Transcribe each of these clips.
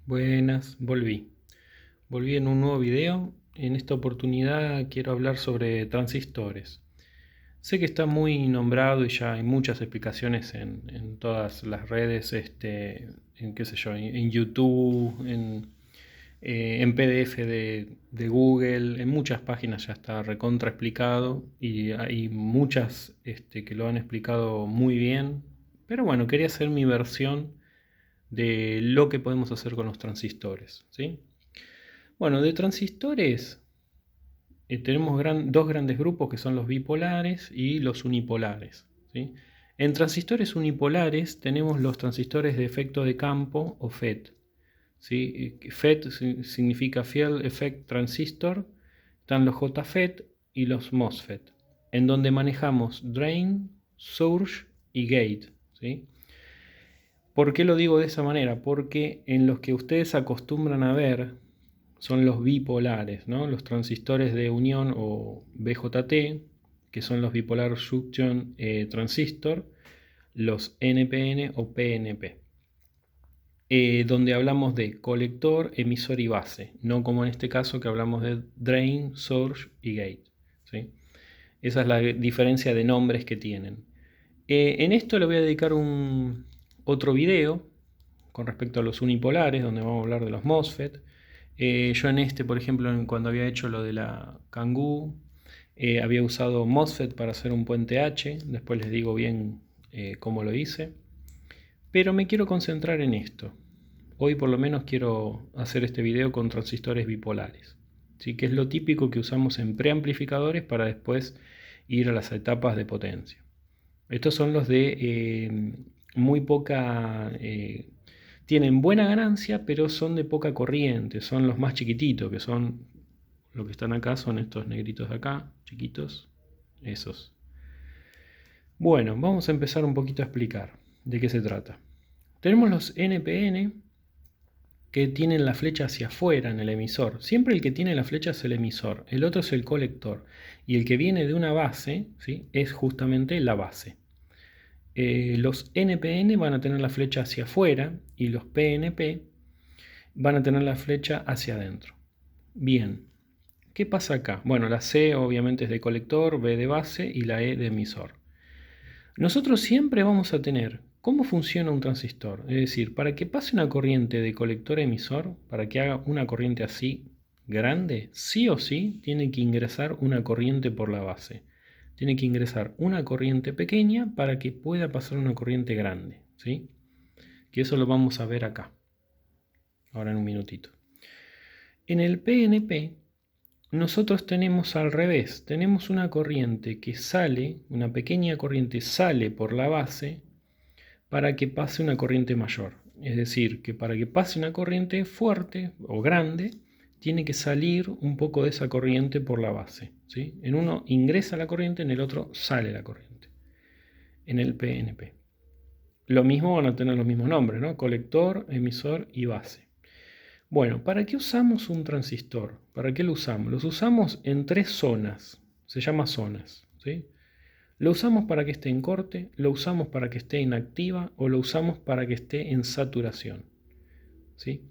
Buenas, volví. Volví en un nuevo video. En esta oportunidad quiero hablar sobre transistores. Sé que está muy nombrado y ya hay muchas explicaciones en todas las redes, en qué sé yo, en YouTube, en PDF de Google, en muchas páginas ya está recontra explicado y hay muchas que lo han explicado muy bien. Pero bueno, quería hacer mi versión de lo que podemos hacer con los transistores, ¿sí? Bueno, de transistores tenemos dos grandes grupos que son los bipolares y los unipolares, ¿sí? En transistores unipolares tenemos los transistores de efecto de campo o FET, ¿sí? FET significa Field Effect Transistor, están los JFET y los MOSFET, en donde manejamos drain, source y gate, ¿sí? ¿Por qué lo digo de esa manera? Porque en los que ustedes acostumbran a ver son los bipolares, ¿no? Los transistores de unión o BJT, que son los Bipolar Junction Transistor, los NPN o PNP, donde hablamos de colector, emisor y base, no como en este caso que hablamos de drain, source y gate, ¿sí? Esa es la diferencia de nombres que tienen. En esto le voy a dedicar otro video con respecto a los unipolares, donde vamos a hablar de los MOSFET. Yo en por ejemplo, cuando había hecho lo de la Kangoo, había usado MOSFET para hacer un puente H, después les digo bien cómo lo hice. Pero me quiero concentrar en esto. Hoy por lo menos quiero hacer este video con transistores bipolares, ¿sí? Que es lo típico que usamos en preamplificadores para después ir a las etapas de potencia. Estos son los de muy poca... tienen buena ganancia, pero son de poca corriente. Son los más chiquititos, que son... Lo que están acá son estos negritos de acá, chiquitos. Esos. Bueno, vamos a empezar un poquito a explicar de qué se trata. Tenemos los NPN que tienen la flecha hacia afuera en el emisor. Siempre el que tiene la flecha es el emisor, el otro es el colector. Y el que viene de una base, ¿sí?, es justamente la base. Los NPN van a tener la flecha hacia afuera y los PNP van a tener la flecha hacia adentro. Bien, ¿qué pasa acá? Bueno, la C obviamente es de colector, B de base y la E de emisor. Nosotros siempre vamos a tener cómo funciona un transistor. Es decir, para que pase una corriente de colector a emisor, para que haga una corriente así grande, sí o sí tiene que ingresar una corriente por la base. Tiene que ingresar una corriente pequeña para que pueda pasar una corriente grande, ¿sí? Que eso lo vamos a ver acá, ahora en un minutito. En el PNP nosotros tenemos al revés, tenemos una corriente que sale, una pequeña corriente sale por la base para que pase una corriente mayor. Es decir, que para que pase una corriente fuerte o grande, tiene que salir un poco de esa corriente por la base, ¿sí? En uno ingresa la corriente, en el otro sale la corriente. En el PNP. Lo mismo van a tener los mismos nombres, ¿no? Colector, emisor y base. Bueno, ¿para qué usamos un transistor? ¿Para qué lo usamos? Los usamos en tres zonas. Se llama zonas, ¿sí? Lo usamos para que esté en corte, lo usamos para que esté inactiva o lo usamos para que esté en saturación, ¿sí?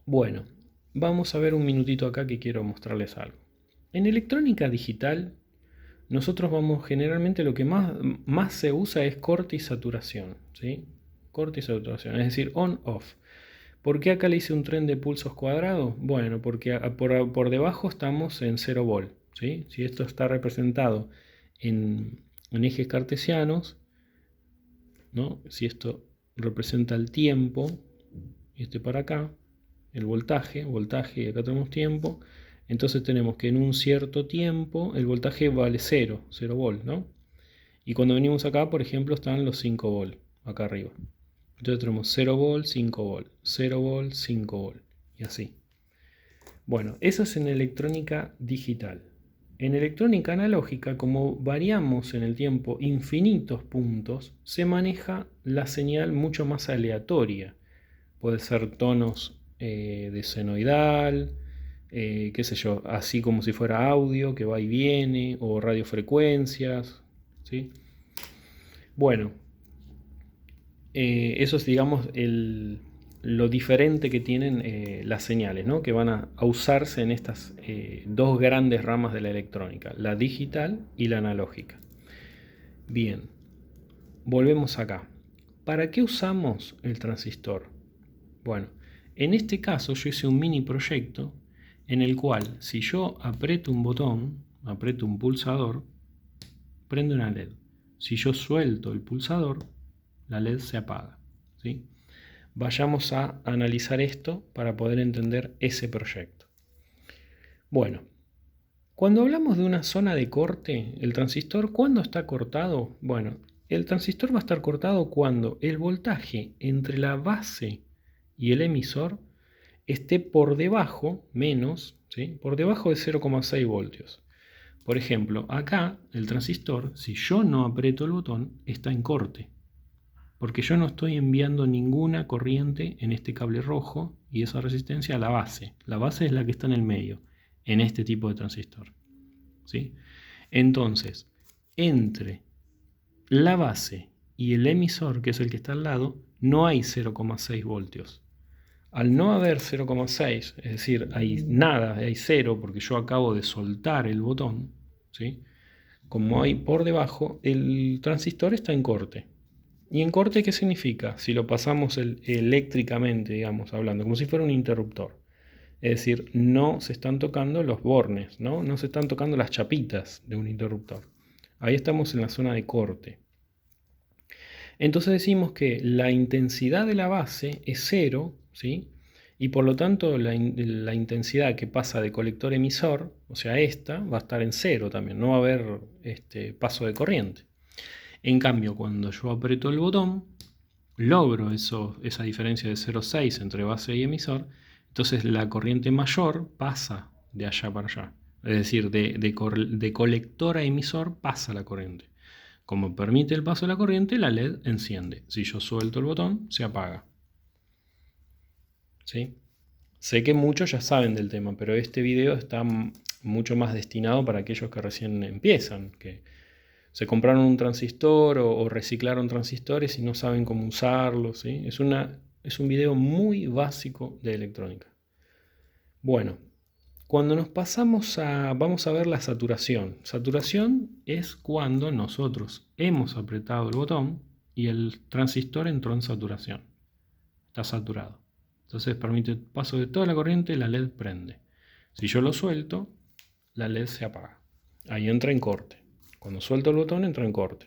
Bueno, vamos a ver un minutito acá que quiero mostrarles algo. En electrónica digital, nosotros vamos generalmente lo que más se usa es corte y saturación, ¿sí? Corte y saturación, es decir, on-off. ¿Por qué acá le hice un tren de pulsos cuadrados? Bueno, porque por debajo estamos en 0 volt, ¿sí? Si esto está representado en ejes cartesianos, ¿no? Si esto representa el tiempo, y este para acá, el voltaje, y acá tenemos tiempo, entonces tenemos que en un cierto tiempo el voltaje vale 0 volt, ¿no? Y cuando venimos acá, por ejemplo, están los 5 volt, acá arriba. Entonces tenemos 0 volt, 5 volt, 0 volt, 5 volt, y así. Bueno, eso es en electrónica digital. En electrónica analógica, como variamos en el tiempo infinitos puntos, se maneja la señal mucho más aleatoria. Puede ser tonos de senoidal, qué sé yo, así como si fuera audio que va y viene, o radiofrecuencias, ¿sí? Bueno, eso es, digamos, lo diferente que tienen las señales, ¿no? Que van a usarse en estas dos grandes ramas de la electrónica, la digital y la analógica. Bien, volvemos acá. ¿Para qué usamos el transistor? Bueno, en este caso yo hice un mini proyecto en el cual si yo aprieto un botón, aprieto un pulsador, prende una LED. Si yo suelto el pulsador, la LED se apaga, ¿sí? Vayamos a analizar esto para poder entender ese proyecto. Bueno, cuando hablamos de una zona de corte, el transistor, ¿cuándo está cortado? Bueno, el transistor va a estar cortado cuando el voltaje entre la base y el emisor esté por debajo, menos, ¿sí? Por debajo de 0,6 voltios. Por ejemplo, acá el transistor, si yo no aprieto el botón, está en corte, porque yo no estoy enviando ninguna corriente en este cable rojo y esa resistencia a la base. La base es la que está en el medio, en este tipo de transistor, ¿sí? Entonces, entre la base y el emisor, que es el que está al lado, no hay 0,6 voltios. Al no haber 0,6, es decir, hay nada, hay cero, porque yo acabo de soltar el botón, ¿sí? Como hay por debajo, el transistor está en corte. ¿Y en corte qué significa? Si lo pasamos eléctricamente, digamos, hablando, como si fuera un interruptor. Es decir, no se están tocando los bornes, ¿no? No se están tocando las chapitas de un interruptor. Ahí estamos en la zona de corte. Entonces decimos que la intensidad de la base es cero, ¿sí? Y por lo tanto la intensidad que pasa de colector a emisor, o sea, esta, va a estar en cero también, no va a haber paso de corriente. En cambio, cuando yo aprieto el botón, logro esa diferencia de 0,6 entre base y emisor, entonces la corriente mayor pasa de allá para allá. Es decir, de colector a emisor pasa la corriente. Como permite el paso de la corriente, la LED enciende. Si yo suelto el botón, se apaga. ¿Sí? Sé que muchos ya saben del tema, pero este video está mucho más destinado para aquellos que recién empiezan, que se compraron un transistor o reciclaron transistores y no saben cómo usarlo, ¿sí? Es un video muy básico de electrónica. Bueno, cuando nos pasamos vamos a ver la saturación. Saturación es cuando nosotros hemos apretado el botón y el transistor entró en saturación. Está saturado. Entonces permite el paso de toda la corriente y la LED prende. Si yo lo suelto, la LED se apaga. Ahí entra en corte. Cuando suelto el botón entra en corte.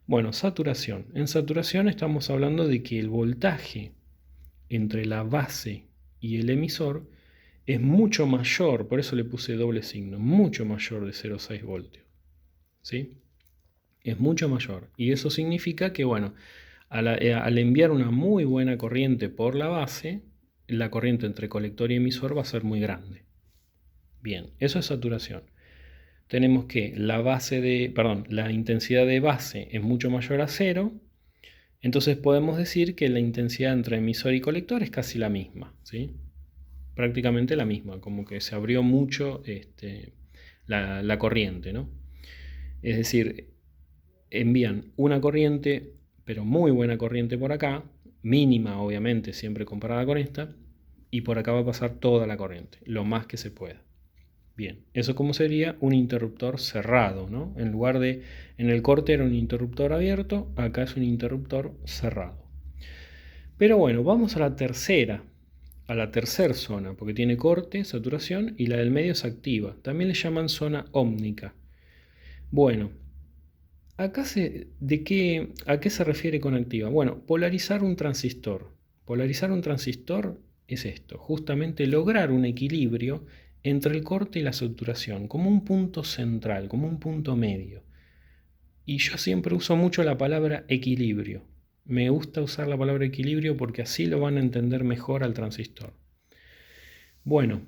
Bueno, saturación. En saturación estamos hablando de que el voltaje entre la base y el emisor es mucho mayor, por eso le puse doble signo, mucho mayor de 0,6 voltios. ¿Sí? Es mucho mayor. Y eso significa que, bueno, al enviar una muy buena corriente por la base, la corriente entre colector y emisor va a ser muy grande. Bien, eso es saturación. Tenemos que la intensidad de base es mucho mayor a cero, entonces podemos decir que la intensidad entre emisor y colector es casi la misma, ¿sí? Prácticamente la misma, como que se abrió mucho la corriente, ¿no? Es decir, envían una corriente, pero muy buena corriente por acá, mínima obviamente, siempre comparada con esta, y por acá va a pasar toda la corriente, lo más que se pueda. Bien, eso como sería un interruptor cerrado, ¿no? En el corte era un interruptor abierto, acá es un interruptor cerrado. Pero bueno, vamos a la tercera zona, porque tiene corte, saturación y la del medio es activa. También le llaman zona ómnica. Bueno, acá ¿a qué se refiere con activa? Bueno, polarizar un transistor. Polarizar un transistor es esto, justamente lograr un equilibrio entre el corte y la saturación, como un punto central, como un punto medio. Y yo siempre uso mucho la palabra equilibrio. Me gusta usar la palabra equilibrio porque así lo van a entender mejor al transistor. Bueno,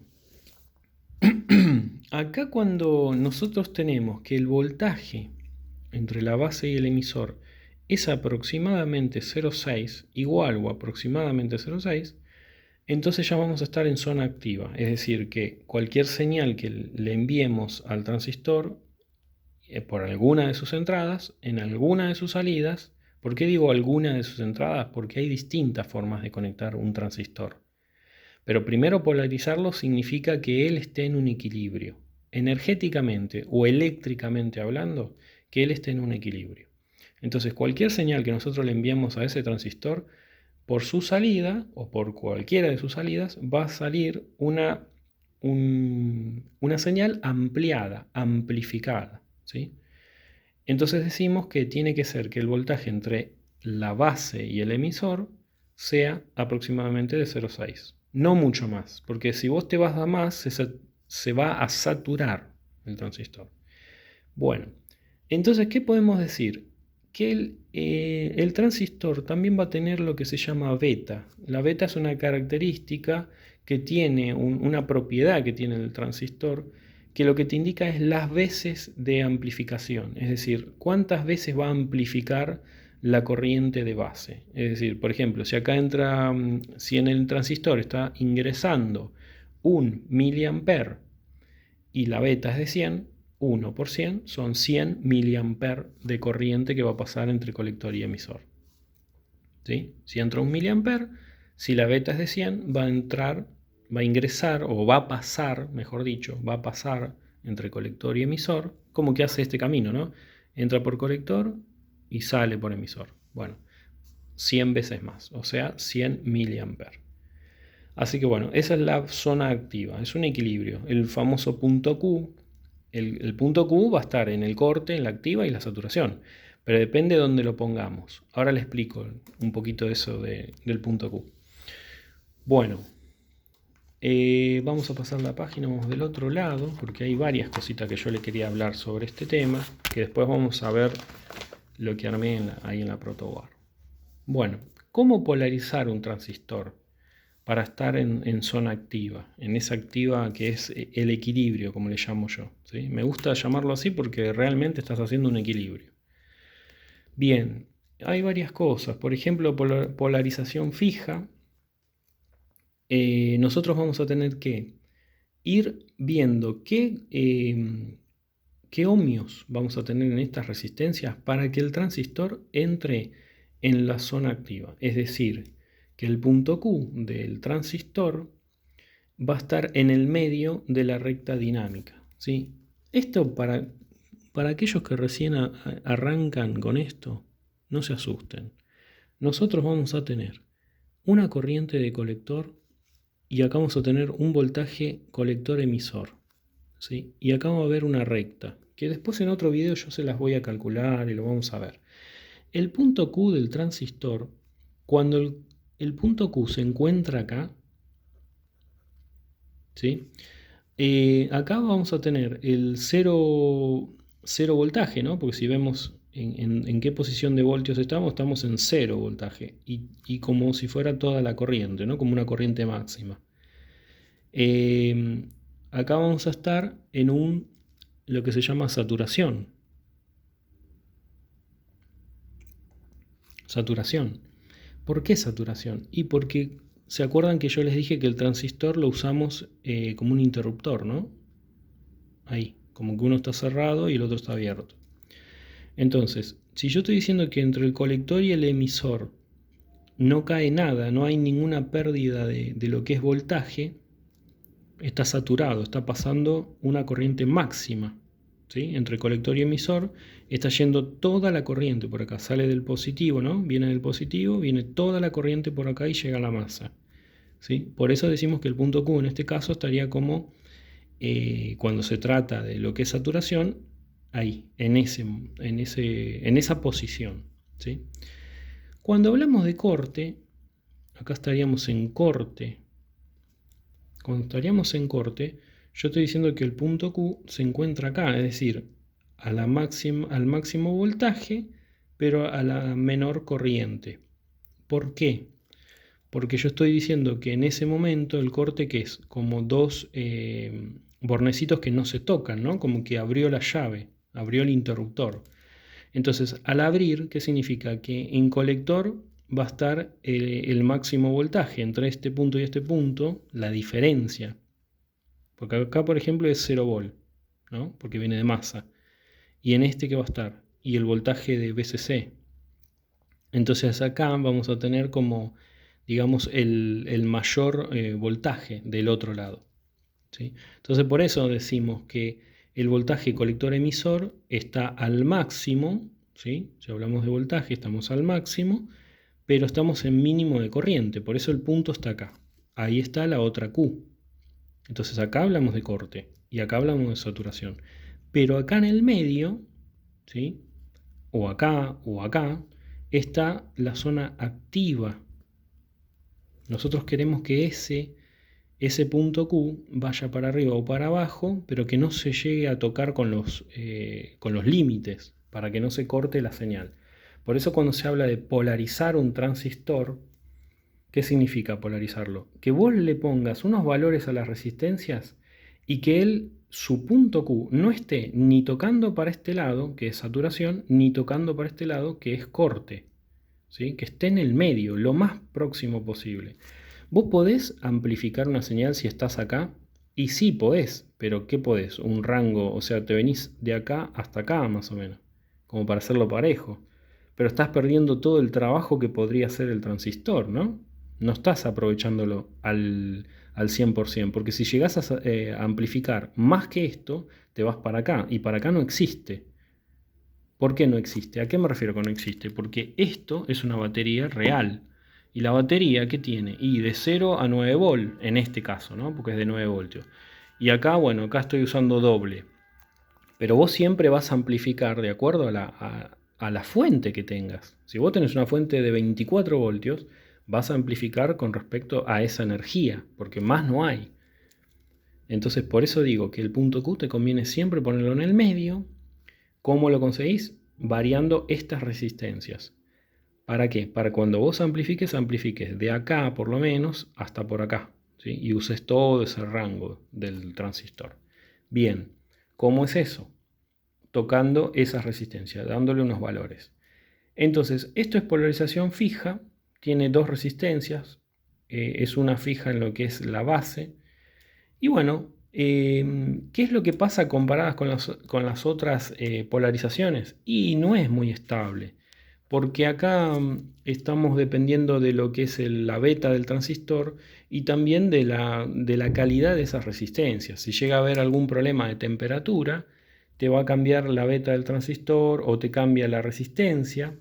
acá cuando nosotros tenemos que el voltaje entre la base y el emisor es aproximadamente 0,6, igual o aproximadamente 0,6, entonces ya vamos a estar en zona activa. Es decir, que cualquier señal que le enviemos al transistor por alguna de sus entradas, en alguna de sus salidas, ¿Por qué digo alguna de sus entradas? Porque hay distintas formas de conectar un transistor. Pero primero polarizarlo significa que él esté en un equilibrio. Energéticamente o eléctricamente hablando, que él esté en un equilibrio. Entonces cualquier señal que nosotros le enviamos a ese transistor, por su salida o por cualquiera de sus salidas, va a salir una señal ampliada, amplificada, ¿sí? Entonces decimos que tiene que ser que el voltaje entre la base y el emisor sea aproximadamente de 0,6. No mucho más, porque si vos te vas a más, se va a saturar el transistor. Bueno, entonces, ¿qué podemos decir? Que el transistor también va a tener lo que se llama beta. La beta es una característica que tiene una propiedad que tiene el transistor, que lo que te indica es las veces de amplificación, es decir, cuántas veces va a amplificar la corriente de base. Es decir, por ejemplo, si acá entra, si en el transistor está ingresando 1 mA y la beta es de 100, 1 por 100 son 100 mA de corriente que va a pasar entre colector y emisor. ¿Sí? Si entra 1 mA, si la beta es de 100, va a ingresar, o va a pasar, mejor dicho, va a pasar entre colector y emisor, como que hace este camino, ¿no? Entra por colector y sale por emisor. Bueno, 100 veces más, o sea, 100 mA. Así que bueno, esa es la zona activa, es un equilibrio. El famoso punto Q, el punto Q va a estar en el corte, en la activa y la saturación, pero depende de dónde lo pongamos. Ahora le explico un poquito eso del punto Q. Bueno, vamos a pasar la página, vamos del otro lado, porque hay varias cositas que yo le quería hablar sobre este tema, que después vamos a ver lo que armé ahí en la protoboard. Bueno, ¿cómo polarizar un transistor para estar en zona activa, en esa activa que es el equilibrio, como le llamo yo, ¿sí? Me gusta llamarlo así porque realmente estás haciendo un equilibrio. Bien, hay varias cosas, por ejemplo, polarización fija. Nosotros vamos a tener que ir viendo qué ohmios vamos a tener en estas resistencias para que el transistor entre en la zona activa, es decir, que el punto Q del transistor va a estar en el medio de la recta dinámica, ¿sí? Esto para aquellos que recién arrancan con esto, no se asusten. Nosotros vamos a tener una corriente de colector y acá vamos a tener un voltaje colector emisor, ¿sí? Y acá va a haber una recta, que después en otro video yo se las voy a calcular y lo vamos a ver. El punto Q del transistor, cuando el punto Q se encuentra acá, ¿sí? Acá vamos a tener el cero voltaje, ¿no? Porque si vemos en qué posición de voltios estamos en 0 voltaje. Y como si fuera toda la corriente, ¿no? Como una corriente máxima. Acá vamos a estar en lo que se llama saturación. Saturación. ¿Por qué saturación? Y porque se acuerdan que yo les dije que el transistor lo usamos como un interruptor, ¿no? Ahí, como que uno está cerrado y el otro está abierto. Entonces, si yo estoy diciendo que entre el colector y el emisor no cae nada, no hay ninguna pérdida de lo que es voltaje, está saturado, está pasando una corriente máxima, ¿sí? Entre colector y emisor está yendo toda la corriente por acá, sale del positivo, ¿no? Viene del positivo, viene toda la corriente por acá y llega a la masa, ¿sí? Por eso decimos que el punto Q en este caso estaría como cuando se trata de lo que es saturación, ahí, en esa posición, ¿sí? Cuando hablamos de corte, acá estaríamos en corte. Cuando estaríamos en corte, yo estoy diciendo que el punto Q se encuentra acá, es decir, al máximo voltaje, pero a la menor corriente. ¿Por qué? Porque yo estoy diciendo que en ese momento el corte, que es como dos bornecitos que no se tocan, ¿no? Como que abrió la llave, abrió el interruptor. Entonces, al abrir, ¿qué significa? Que en colector va a estar el máximo voltaje entre este punto y este punto, la diferencia. Porque acá, por ejemplo, es 0 volt, ¿no? Porque viene de masa. Y en este, ¿qué va a estar? Y el voltaje de VCC. Entonces acá vamos a tener como, digamos, el mayor voltaje del otro lado, ¿sí? Entonces por eso decimos que el voltaje colector-emisor está al máximo, ¿sí? Si hablamos de voltaje estamos al máximo, pero estamos en mínimo de corriente, por eso el punto está acá. Ahí está la otra Q. Entonces acá hablamos de corte y acá hablamos de saturación. Pero acá en el medio, ¿sí? O acá, está la zona activa. Nosotros queremos que ese punto Q vaya para arriba o para abajo, pero que no se llegue a tocar con los límites, para que no se corte la señal. Por eso cuando se habla de polarizar un transistor, ¿qué significa polarizarlo? Que vos le pongas unos valores a las resistencias y que su punto Q, no esté ni tocando para este lado, que es saturación, ni tocando para este lado, que es corte, ¿sí? Que esté en el medio, lo más próximo posible. ¿Vos podés amplificar una señal si estás acá? Y sí podés, pero ¿qué podés? Un rango, o sea, te venís de acá hasta acá más o menos, como para hacerlo parejo. Pero estás perdiendo todo el trabajo que podría hacer el transistor, ¿no? No estás aprovechándolo al 100%, porque si llegás a amplificar más que esto, te vas para acá, y para acá no existe. ¿Por qué no existe? ¿A qué me refiero con no existe? Porque esto es una batería real. ¿Y la batería qué tiene? Y de 0 a 9 volt, en este caso, ¿no? Porque es de 9 voltios. Y acá, bueno, acá estoy usando doble. Pero vos siempre vas a amplificar de acuerdo a la fuente que tengas. Si vos tenés una fuente de 24 voltios, vas a amplificar con respecto a esa energía, porque más no hay. Entonces, por eso digo que el punto Q te conviene siempre ponerlo en el medio. ¿Cómo lo conseguís? Variando estas resistencias. ¿Para qué? Para cuando vos amplifiques, amplifiques de acá por lo menos hasta por acá, ¿sí? Y uses todo ese rango del transistor. Bien, ¿cómo es eso? Tocando esas resistencias, dándole unos valores. Entonces, esto es polarización fija, tiene dos resistencias, es una fija en lo que es la base. Y bueno, ¿qué es lo que pasa comparadas con las otras polarizaciones? Y no es muy estable, porque acá estamos dependiendo de lo que es la beta del transistor y también de la calidad de esas resistencias. Si llega a haber algún problema de temperatura, te va a cambiar la beta del transistor o te cambia la resistencia.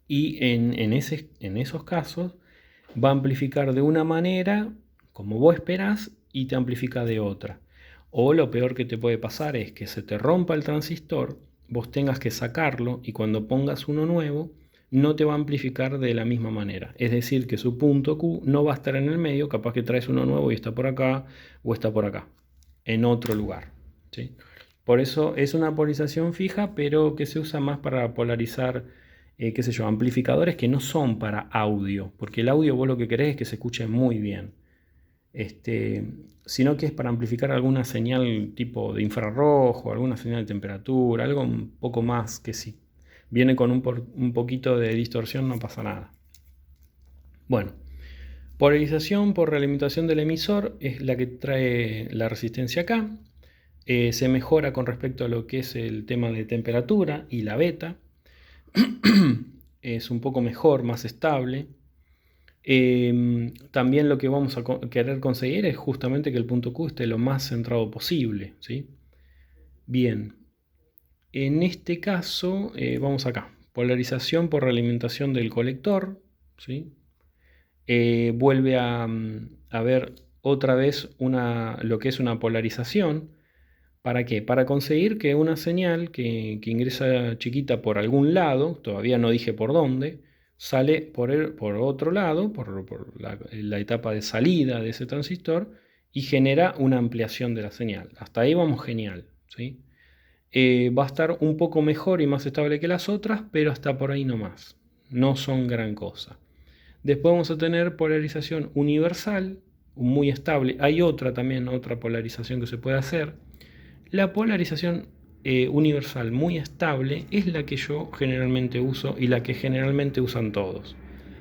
Y en esos casos va a amplificar de una manera como vos esperás y te amplifica de otra. O lo peor que te puede pasar es que se te rompa el transistor, vos tengas que sacarlo y cuando pongas uno nuevo no te va a amplificar de la misma manera. Es decir, que su punto Q no va a estar en el medio, capaz que traes uno nuevo y está por acá o está por acá, en otro lugar, ¿sí? Por eso es una polarización fija, pero que se usa más para polarizar, qué sé yo, amplificadores que no son para audio, porque el audio vos lo que querés es que se escuche muy bien, sino que es para amplificar alguna señal tipo de infrarrojo, alguna señal de temperatura, algo un poco más que si viene con un poquito de distorsión no pasa nada. Bueno, polarización por realimentación del emisor es la que trae la resistencia acá. Se mejora con respecto a lo que es el tema de temperatura y la beta. Es un poco mejor, más estable. También lo que vamos a querer conseguir es justamente que el punto Q esté lo más centrado posible, ¿sí? Bien, en este caso vamos acá, polarización por realimentación del colector, ¿sí? Vuelve a ver otra vez lo que es una polarización. ¿Para qué? Para conseguir que una señal que ingresa chiquita por algún lado, todavía no dije por dónde, sale por otro lado, por la etapa de salida de ese transistor y genera una ampliación de la señal. Hasta ahí vamos genial, ¿sí? Va a estar un poco mejor y más estable que las otras, pero hasta por ahí nomás. No son gran cosa. Después vamos a tener polarización universal, muy estable. Hay otra también, otra polarización que se puede hacer. La polarización universal muy estable es la que yo generalmente uso y la que generalmente usan todos.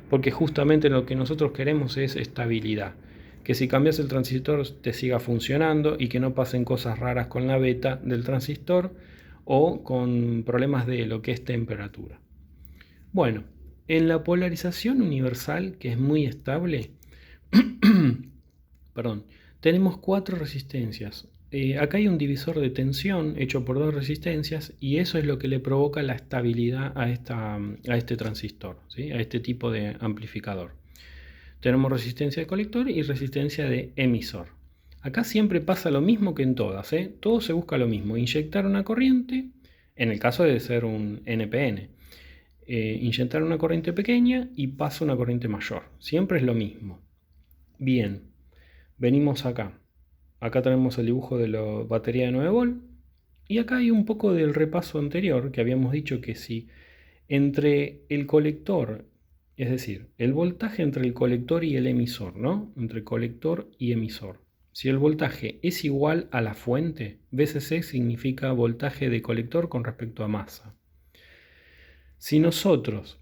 Porque justamente lo que nosotros queremos es estabilidad. Que si cambias el transistor te siga funcionando y que no pasen cosas raras con la beta del transistor o con problemas de lo que es temperatura. Bueno, En la polarización universal, que es muy estable, perdón, tenemos 4 resistencias. Acá hay un divisor de tensión hecho por 2 resistencias y eso es lo que le provoca la estabilidad a este transistor, ¿sí? A este tipo de amplificador. Tenemos resistencia de colector y resistencia de emisor. Acá siempre pasa lo mismo que en todas, ¿eh? Todo se busca lo mismo, inyectar una corriente, en el caso de ser un NPN, inyectar una corriente pequeña y pasa una corriente mayor. Siempre es lo mismo. Bien, venimos acá. Acá tenemos el dibujo de la batería de 9 volt. Y acá hay un poco del repaso anterior que habíamos dicho que si entre el colector, es decir, el voltaje entre el colector y el emisor, ¿no? Entre colector y emisor. Si el voltaje es igual a la fuente, VCC significa voltaje de colector con respecto a masa. Si nosotros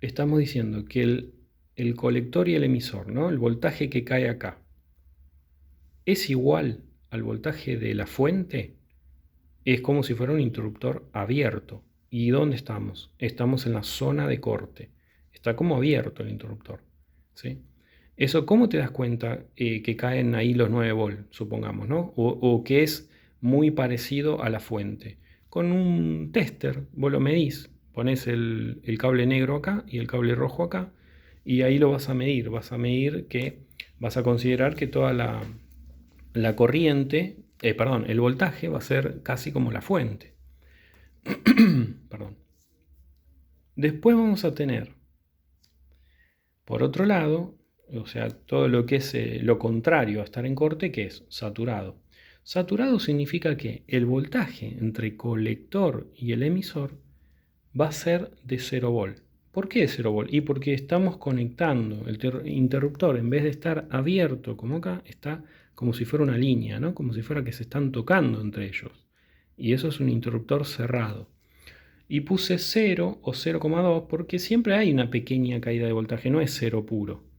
estamos diciendo que el colector y el emisor, ¿no? El voltaje que cae acá, es igual al voltaje de la fuente, es como si fuera un interruptor abierto. ¿Y dónde estamos? Estamos en la zona de corte. Está como abierto el interruptor, ¿sí? Eso, ¿cómo te das cuenta que caen ahí los 9 volt, supongamos, ¿no? O que es muy parecido a la fuente. Con un tester, vos lo medís, pones el cable negro acá y el cable rojo acá, y ahí lo vas a medir. Vas a medir que, vas a considerar que toda la corriente, perdón, el voltaje va a ser casi como la fuente. Perdón. Después vamos a tener, por otro lado, o sea, todo lo que es lo contrario a estar en corte, que es saturado. Saturado significa que el voltaje entre colector y el emisor va a ser de 0 volt. ¿Por qué 0 volt? Y porque estamos conectando el interruptor, en vez de estar abierto como acá, está como si fuera una línea, ¿no? Como si fuera que se están tocando entre ellos. Y eso es un interruptor cerrado. Y puse 0 o 0,2 porque siempre hay una pequeña caída de voltaje, no es 0 puro.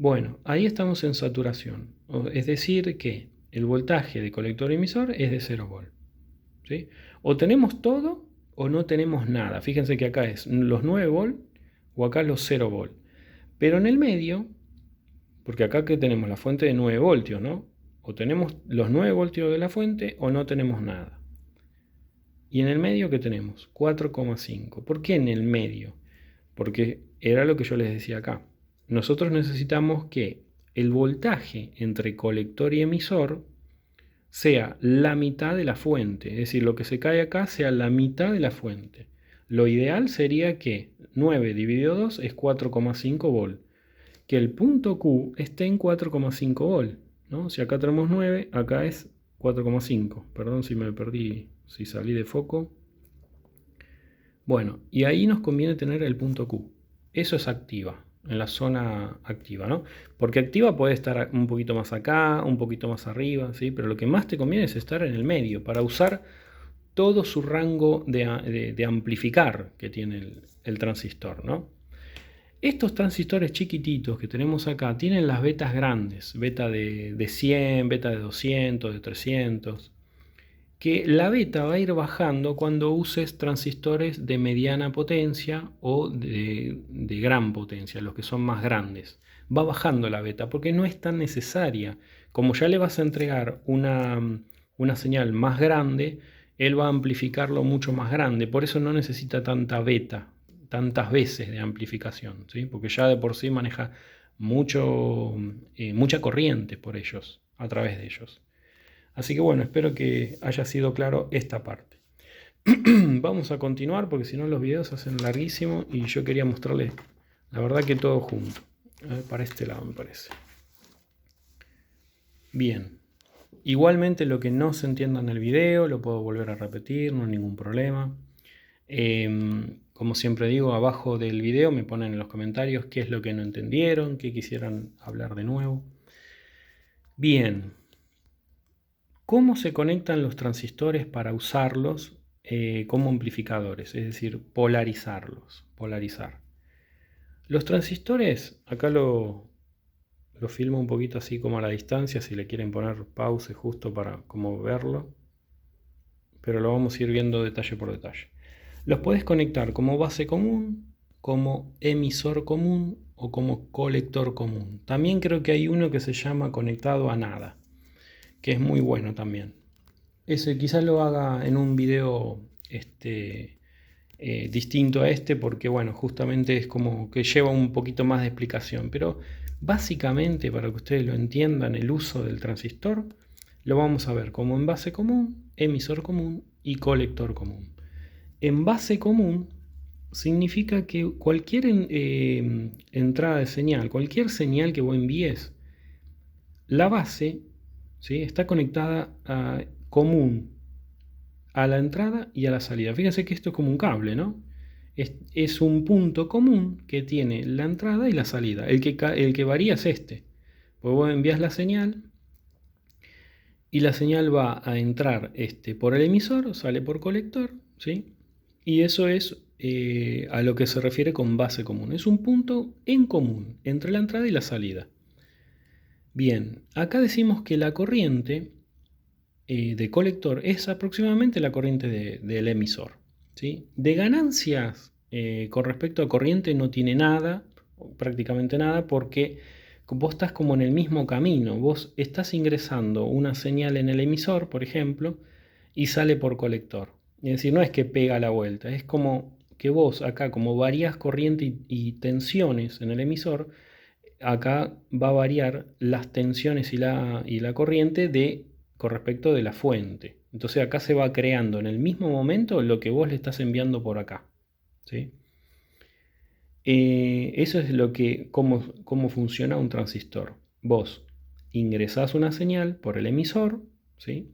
Bueno, ahí estamos en saturación. Es decir que el voltaje de colector emisor es de 0 volt. ¿Sí? O tenemos todo o no tenemos nada. Fíjense que acá es los 9 volt o acá los 0 volt. Pero en el medio, porque acá que tenemos la fuente de 9 voltios, ¿no? O tenemos los 9 voltios de la fuente o no tenemos nada. Y en el medio, ¿qué tenemos? 4,5. ¿Por qué en el medio? Porque era lo que yo les decía acá. Nosotros necesitamos que el voltaje entre colector y emisor sea la mitad de la fuente. Es decir, lo que se cae acá sea la mitad de la fuente. Lo ideal sería que 9 dividido 2 es 4,5 volt. Que el punto Q esté en 4,5 volt, ¿no? Si acá tenemos 9, acá es 4,5. Perdón si me perdí, si salí de foco. Bueno, y ahí nos conviene tener el punto Q. Eso es activa, en la zona activa, ¿no? Porque activa puede estar un poquito más acá, un poquito más arriba, ¿sí? Pero lo que más te conviene es estar en el medio, para usar todo su rango de amplificar que tiene el transistor, ¿no? Estos transistores chiquititos que tenemos acá tienen las betas grandes, beta de 100, beta de 200, de 300, que la beta va a ir bajando cuando uses transistores de mediana potencia o de gran potencia, los que son más grandes. Va bajando la beta porque no es tan necesaria. Como ya le vas a entregar una señal más grande, él va a amplificarlo mucho más grande. Por eso no necesita tanta beta, tantas veces de amplificación, ¿sí? Porque ya de por sí maneja mucha corriente por ellos, a través de ellos. Así que bueno, espero que haya sido claro esta parte. Vamos a continuar porque si no los videos se hacen larguísimos y yo quería mostrarles la verdad que todo junto. A ver, para este lado me parece. Bien. Igualmente lo que no se entienda en el video lo puedo volver a repetir, no hay ningún problema. Como siempre digo, abajo del video me ponen en los comentarios qué es lo que no entendieron, qué quisieran hablar de nuevo. Bien. ¿Cómo se conectan los transistores para usarlos como amplificadores? Es decir, polarizarlos. Polarizar. Los transistores, acá lo filmo un poquito así como a la distancia, si le quieren poner pause justo para como verlo. Pero lo vamos a ir viendo detalle por detalle. Los podés conectar como base común como emisor común o como colector común. También creo que hay uno que se llama conectado a nada, que es muy bueno también. Ese quizás lo haga en un video distinto a este, porque bueno, justamente es como que lleva un poquito más de explicación, pero básicamente para que ustedes lo entiendan, el uso del transistor lo vamos a ver como envase común, emisor común y colector común. Envase común significa que cualquier entrada de señal, cualquier señal que vos envíes, la base, ¿sí?, está conectada a común a la entrada y a la salida. Fíjense que esto es como un cable, ¿no? Es un punto común que tiene la entrada y la salida. El que varía es este. Pues vos envías la señal y la señal va a entrar por el emisor, sale por colector, ¿sí? Y eso es a lo que se refiere con base común. Es un punto en común entre la entrada y la salida. Bien, acá decimos que la corriente de colector es aproximadamente la corriente del emisor, ¿sí? De ganancias con respecto a corriente no tiene nada, prácticamente nada, porque vos estás como en el mismo camino. Vos estás ingresando una señal en el emisor, por ejemplo, y sale por colector. Es decir, no es que pega la vuelta, es como que vos acá, como varías corriente y tensiones en el emisor, acá va a variar las tensiones y la corriente con respecto de la fuente. Entonces acá se va creando en el mismo momento lo que vos le estás enviando por acá, ¿sí? Eso es cómo funciona un transistor. Vos ingresás una señal por el emisor, ¿sí?,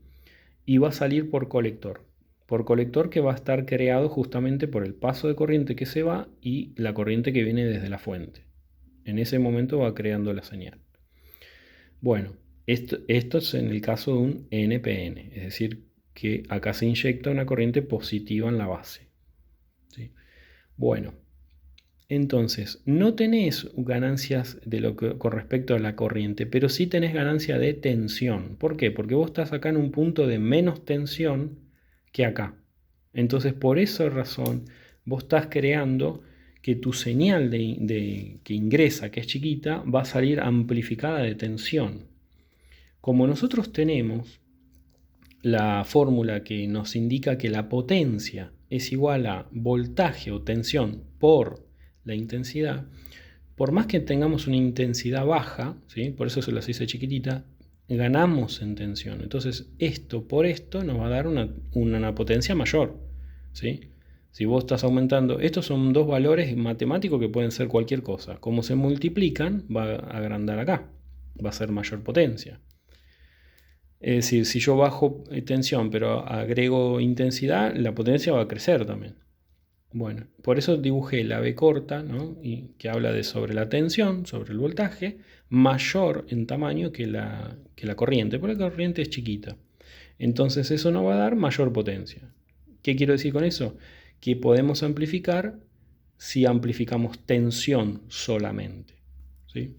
y va a salir por colector. Por colector que va a estar creado justamente por el paso de corriente que se va y la corriente que viene desde la fuente. En ese momento va creando la señal. Bueno, esto es en el caso de un NPN, es decir, que acá se inyecta una corriente positiva en la base, ¿sí? Bueno, entonces, no tenés ganancias con respecto a la corriente, pero sí tenés ganancia de tensión. ¿Por qué? Porque vos estás acá en un punto de menos tensión que acá. Entonces, por esa razón, vos estás creando que tu señal que ingresa, que es chiquita, va a salir amplificada de tensión. Como nosotros tenemos la fórmula que nos indica que la potencia es igual a voltaje o tensión por la intensidad, por más que tengamos una intensidad baja, ¿sí?, por eso se las hice chiquitita, ganamos en tensión. Entonces esto por esto nos va a dar una potencia mayor, ¿sí? Si vos estás aumentando, estos son dos valores matemáticos que pueden ser cualquier cosa. Como se multiplican, va a agrandar acá, va a ser mayor potencia. Es decir, si yo bajo tensión pero agrego intensidad, la potencia va a crecer también. Bueno, por eso dibujé la B corta, ¿no?, y que habla sobre la tensión, sobre el voltaje, mayor en tamaño que la corriente, porque la corriente es chiquita. Entonces eso nos va a dar mayor potencia. ¿Qué quiero decir con eso? Que podemos amplificar si amplificamos tensión solamente, ¿sí?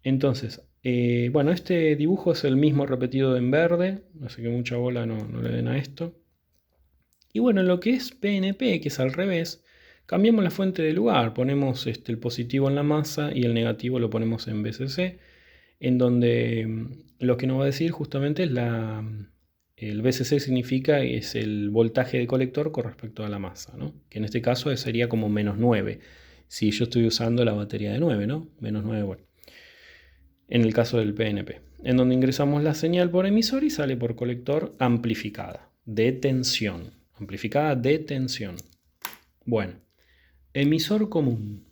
Entonces, bueno, este dibujo es el mismo repetido en verde, así que mucha bola no le den a esto. Y bueno, en lo que es PNP, que es al revés, cambiamos la fuente de lugar, ponemos el positivo en la masa y el negativo lo ponemos en BCC, en donde lo que nos va a decir justamente es el BCC significa es el voltaje de colector con respecto a la masa, ¿no?, que en este caso sería como menos 9, si yo estoy usando la batería de 9, ¿no? Menos 9 volts. En el caso del PNP, en donde ingresamos la señal por emisor y sale por colector amplificada, de tensión. Amplificada de tensión. Bueno, emisor común.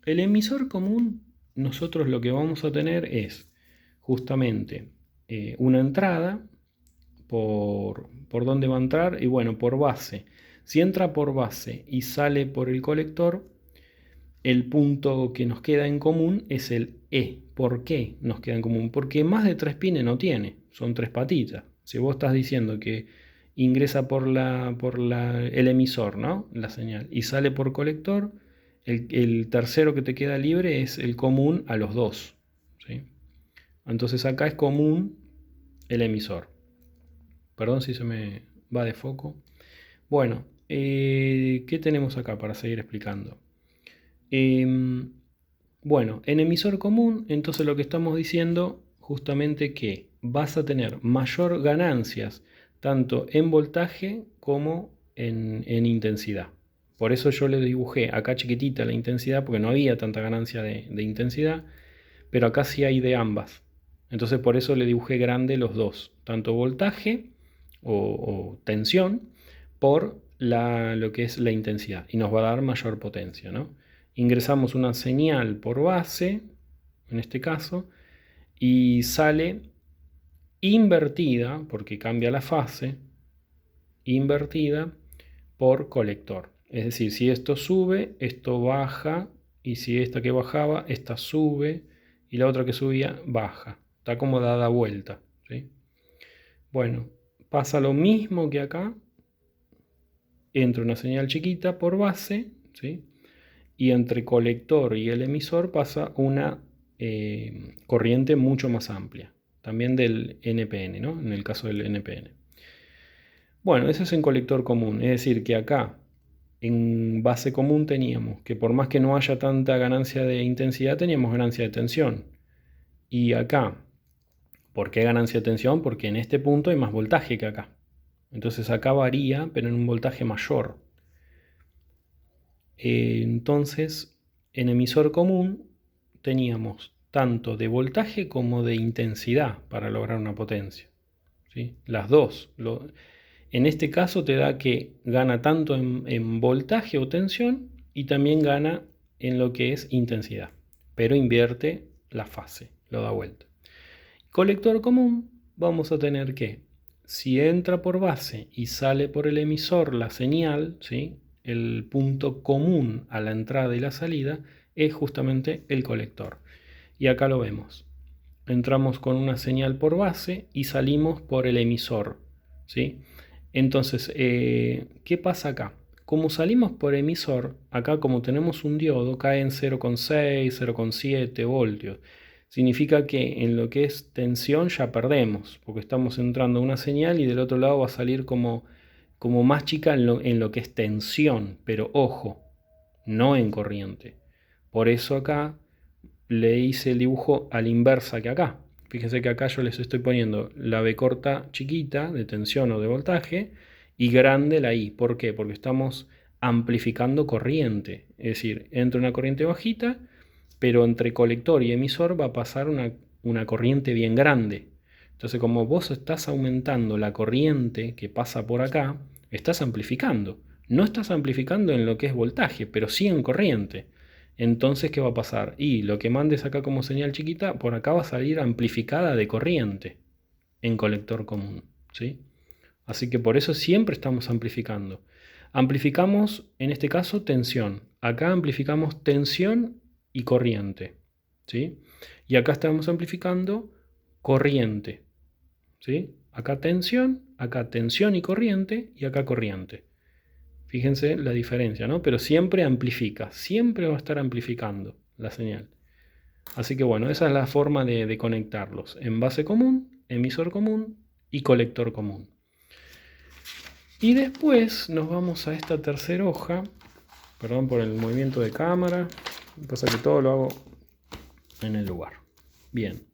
El emisor común, nosotros lo que vamos a tener es justamente una entrada por dónde va a entrar, y bueno, por base. Si entra por base y sale por el colector, el punto que nos queda en común es el E. ¿Por qué nos queda en común? Porque más de 3 pines no tiene, son 3 patitas. Si vos estás diciendo que ingresa por el emisor, ¿no?, la señal, y sale por colector, el tercero que te queda libre es el común a los dos, ¿sí? Entonces acá es común el emisor. Perdón si se me va de foco. Bueno, ¿qué tenemos acá para seguir explicando? Bueno, en emisor común, entonces lo que estamos diciendo justamente que vas a tener mayor ganancias tanto en voltaje como en intensidad. Por eso yo le dibujé acá chiquitita la intensidad, porque no había tanta ganancia de intensidad, pero acá sí hay de ambas. Entonces por eso le dibujé grande los dos, tanto voltaje o tensión por lo que es la intensidad, y nos va a dar mayor potencia, ¿no? Ingresamos una señal por base, en este caso, y sale invertida, porque cambia la fase, invertida por colector. Es decir, si esto sube, esto baja, y si esta que bajaba, esta sube, y la otra que subía, baja. Está como dada vuelta, ¿sí? Bueno, pasa lo mismo que acá. Entra una señal chiquita por base, ¿sí? Y entre colector y el emisor pasa una corriente mucho más amplia, también del NPN, ¿no? En el caso del NPN. Bueno, eso es en colector común, es decir, que acá en base común teníamos que por más que no haya tanta ganancia de intensidad, teníamos ganancia de tensión. Y acá, ¿por qué ganancia de tensión? Porque en este punto hay más voltaje que acá. Entonces acá varía, pero en un voltaje mayor. Entonces, en emisor común teníamos tanto de voltaje como de intensidad para lograr una potencia, ¿sí? Las dos. En este caso te da que gana tanto en voltaje o tensión y también gana en lo que es intensidad, pero invierte la fase, lo da vuelta. Colector común, vamos a tener que, si entra por base y sale por el emisor la señal, ¿sí? El punto común a la entrada y la salida es justamente el colector. Y acá lo vemos. Entramos con una señal por base y salimos por el emisor, ¿sí? Entonces, ¿qué pasa acá? Como salimos por emisor, acá como tenemos un diodo, cae en 0,6, 0,7 voltios. Significa que en lo que es tensión ya perdemos, porque estamos entrando una señal y del otro lado va a salir como más chica en lo que es tensión, pero ojo, no en corriente. Por eso acá le hice el dibujo a la inversa que acá. Fíjense que acá yo les estoy poniendo la B corta chiquita de tensión o de voltaje y grande la I. ¿Por qué? Porque estamos amplificando corriente. Es decir, entra una corriente bajita, pero entre colector y emisor va a pasar una corriente bien grande. Entonces, como vos estás aumentando la corriente que pasa por acá, estás amplificando. No estás amplificando en lo que es voltaje, pero sí en corriente. Entonces, ¿qué va a pasar? Y lo que mandes acá como señal chiquita, por acá va a salir amplificada de corriente en colector común, ¿sí? Así que por eso siempre estamos amplificando. Amplificamos, en este caso, tensión. Acá amplificamos tensión y corriente, ¿sí? Y acá estamos amplificando corriente, ¿sí? Acá tensión y corriente, y acá corriente. Fíjense la diferencia, ¿no? Pero siempre amplifica, siempre va a estar amplificando la señal. Así que bueno, esa es la forma de conectarlos. En base común, emisor común y colector común. Y después nos vamos a esta tercera hoja. Perdón por el movimiento de cámara. Pasa que todo lo hago en el lugar. Bien.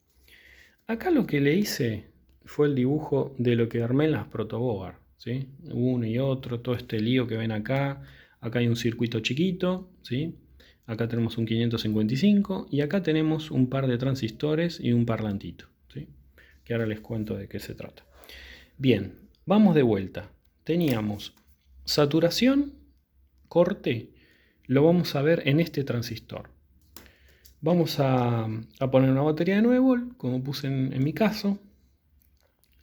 Acá lo que le hice fue el dibujo de lo que armé en las protoboard, ¿sí? Uno y otro, todo este lío que ven acá. Acá hay un circuito chiquito, ¿sí? Acá tenemos un 555 y acá tenemos un par de transistores y un parlantito, ¿sí? Que ahora les cuento de qué se trata. Bien, vamos de vuelta. Teníamos saturación, corte, lo vamos a ver en este transistor. Vamos a poner una batería de 9 volt, como puse en mi caso.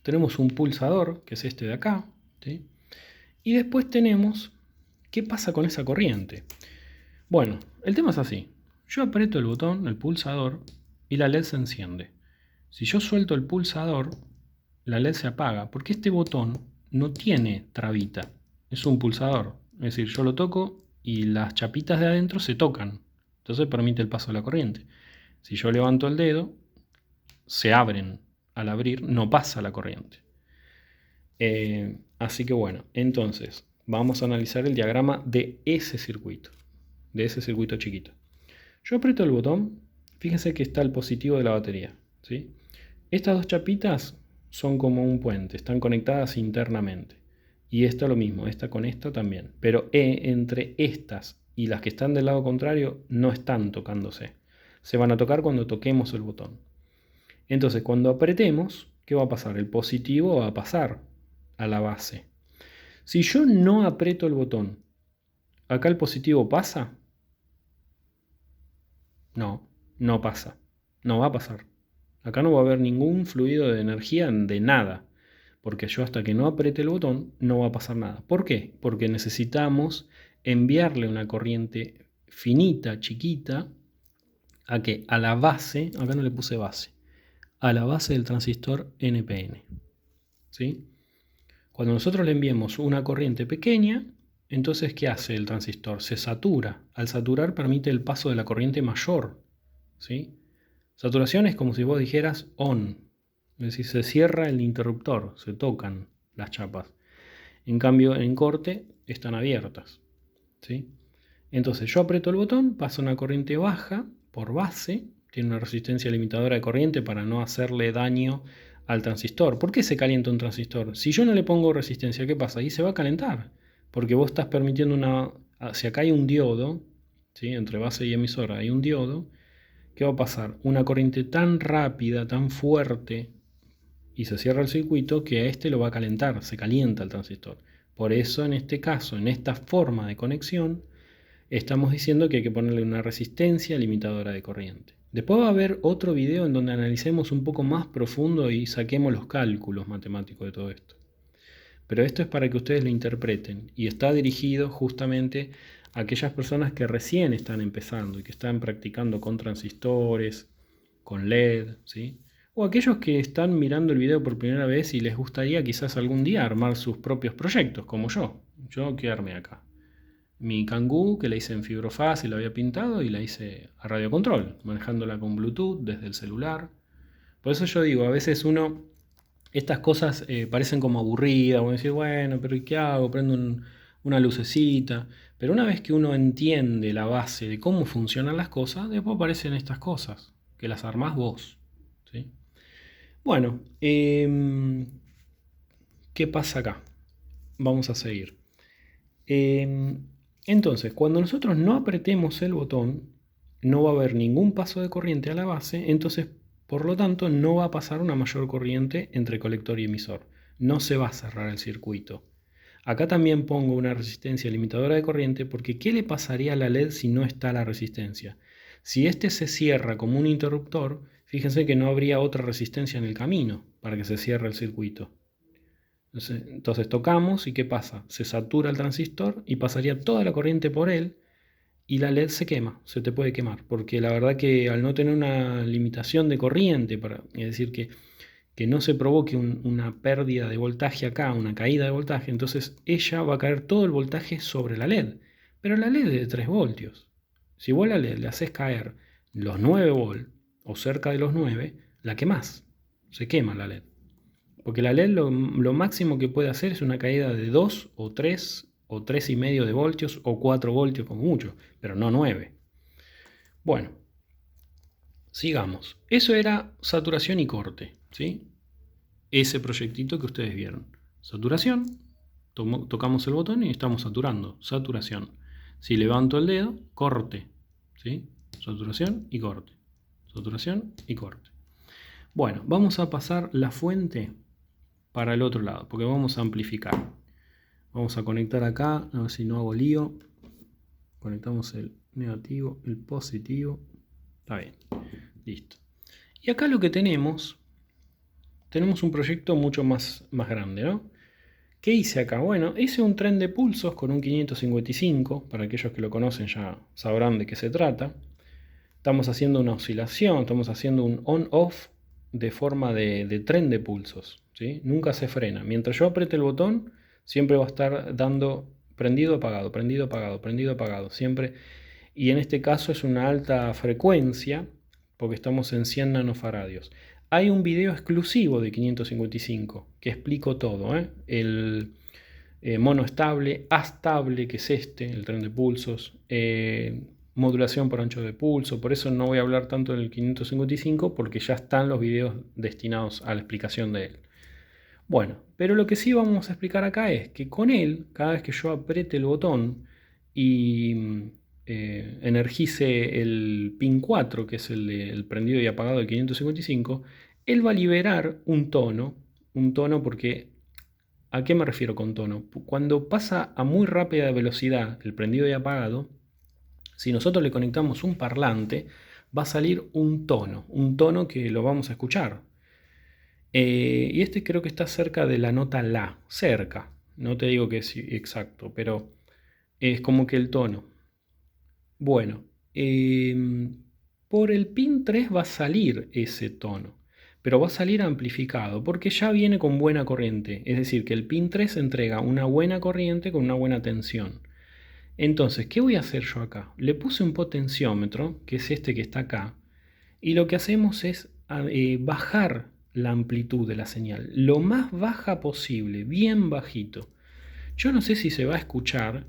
Tenemos un pulsador, que es este de acá, ¿sí? Y después tenemos, ¿qué pasa con esa corriente? Bueno, el tema es así. Yo aprieto el botón, el pulsador, y la LED se enciende. Si yo suelto el pulsador, la LED se apaga, porque este botón no tiene trabita, es un pulsador. Es decir, yo lo toco y las chapitas de adentro se tocan. Entonces permite el paso de la corriente. Si yo levanto el dedo, se abren. Al abrir no pasa la corriente. Así que bueno, entonces vamos a analizar el diagrama de ese circuito chiquito. Yo aprieto el botón, fíjense que está el positivo de la batería, ¿sí? Estas dos chapitas son como un puente, están conectadas internamente. Y esto lo mismo, esta con esta también. Pero entre estas y las que están del lado contrario no están tocándose. Se van a tocar cuando toquemos el botón. Entonces, cuando apretemos, ¿qué va a pasar? El positivo va a pasar a la base. Si yo no aprieto el botón, ¿acá el positivo pasa? No, no pasa. No va a pasar. Acá no va a haber ningún fluido de energía de nada. Porque yo hasta que no apriete el botón no va a pasar nada. ¿Por qué? Porque necesitamos enviarle una corriente finita, chiquita, ¿a qué? A la base, acá no le puse base, a la base del transistor NPN. ¿Sí? Cuando nosotros le enviemos una corriente pequeña, entonces ¿qué hace el transistor? Se satura. Al saturar permite el paso de la corriente mayor. ¿Sí? Saturación es como si vos dijeras on. Es decir, se cierra el interruptor, se tocan las chapas. En cambio, en corte están abiertas. ¿Sí? Entonces yo aprieto el botón, pasa una corriente baja por base, tiene una resistencia limitadora de corriente para no hacerle daño al transistor. ¿Por qué se calienta un transistor? Si yo no le pongo resistencia, ¿qué pasa? Ahí se va a calentar, porque vos estás permitiendo una... Si acá hay un diodo, ¿sí? Entre base y emisora hay un diodo, ¿qué va a pasar? Una corriente tan rápida, tan fuerte, y se cierra el circuito, que a este lo va a calentar, se calienta el transistor. Por eso en este caso, en esta forma de conexión, estamos diciendo que hay que ponerle una resistencia limitadora de corriente. Después va a haber otro video en donde analicemos un poco más profundo y saquemos los cálculos matemáticos de todo esto. Pero esto es para que ustedes lo interpreten y está dirigido justamente a aquellas personas que recién están empezando y que están practicando con transistores, con LED, ¿sí? O aquellos que están mirando el video por primera vez y les gustaría quizás algún día armar sus propios proyectos, como yo. Yo que armé acá mi Kangoo, que la hice en fibrofast y la había pintado, y la hice a radio control, manejándola con Bluetooth desde el celular. Por eso yo digo, a veces estas cosas parecen como aburridas, o decir, bueno, pero ¿y qué hago? Prendo una lucecita. Pero una vez que uno entiende la base de cómo funcionan las cosas, después aparecen estas cosas, que las armás vos. ¿Sí? Bueno, ¿qué pasa acá? Vamos a seguir. Entonces, cuando nosotros no apretemos el botón, no va a haber ningún paso de corriente a la base, entonces, por lo tanto, no va a pasar una mayor corriente entre colector y emisor. No se va a cerrar el circuito. Acá también pongo una resistencia limitadora de corriente porque ¿qué le pasaría a la LED si no está la resistencia? Si este se cierra como un interruptor, fíjense que no habría otra resistencia en el camino para que se cierre el circuito. Entonces tocamos y ¿qué pasa? Se satura el transistor y pasaría toda la corriente por él y la LED se quema, se te puede quemar, porque la verdad que al no tener una limitación de corriente, es decir, que no se provoque una pérdida de voltaje acá, una caída de voltaje, entonces ella va a caer todo el voltaje sobre la LED, pero la LED es de 3 voltios. Si vos a la LED le haces caer los 9 volts o cerca de los 9, la quemás, se quema la LED. Porque la LED lo máximo que puede hacer es una caída de 2 o 3 o 3,5 de voltios o 4 voltios como mucho, pero no 9. Bueno, sigamos. Eso era saturación y corte, ¿sí? Ese proyectito que ustedes vieron. Saturación, tocamos el botón y estamos saturando. Saturación. Si levanto el dedo, corte, ¿sí? Saturación y corte. Saturación y corte. Bueno, vamos a pasar la fuente para el otro lado, porque vamos a amplificar. Vamos a conectar acá, a ver si no hago lío. Conectamos el negativo, el positivo. Está bien, listo. Y acá lo que tenemos un proyecto mucho más grande, ¿no? ¿Qué hice acá? Bueno, hice un tren de pulsos con un 555, para aquellos que lo conocen ya sabrán de qué se trata. Estamos haciendo una oscilación, estamos haciendo un on-off de forma de tren de pulsos, ¿sí? Nunca se frena. Mientras yo apriete el botón, siempre va a estar dando prendido, apagado, prendido, apagado, prendido, apagado, siempre. Y en este caso es una alta frecuencia, porque estamos en 100 nanofaradios. Hay un video exclusivo de 555 que explico todo, ¿eh? El mono estable, astable, que es este, el tren de pulsos, modulación por ancho de pulso. Por eso no voy a hablar tanto del 555 porque ya están los videos destinados a la explicación de él. Bueno, pero lo que sí vamos a explicar acá es que con él, cada vez que yo apriete el botón y energice el pin 4, que es el prendido y apagado del 555, él va a liberar un tono porque, ¿a qué me refiero con tono? Cuando pasa a muy rápida velocidad el prendido y apagado, si nosotros le conectamos un parlante, va a salir un tono que lo vamos a escuchar. Y este creo que está cerca de la nota La, cerca. No te digo que es exacto, pero es como que el tono. Bueno, por el pin 3 va a salir ese tono, pero va a salir amplificado porque ya viene con buena corriente. Es decir, que el pin 3 entrega una buena corriente con una buena tensión. Entonces, ¿qué voy a hacer yo acá? Le puse un potenciómetro, que es este que está acá, y lo que hacemos es bajar la amplitud de la señal, lo más baja posible, bien bajito. Yo no sé si se va a escuchar.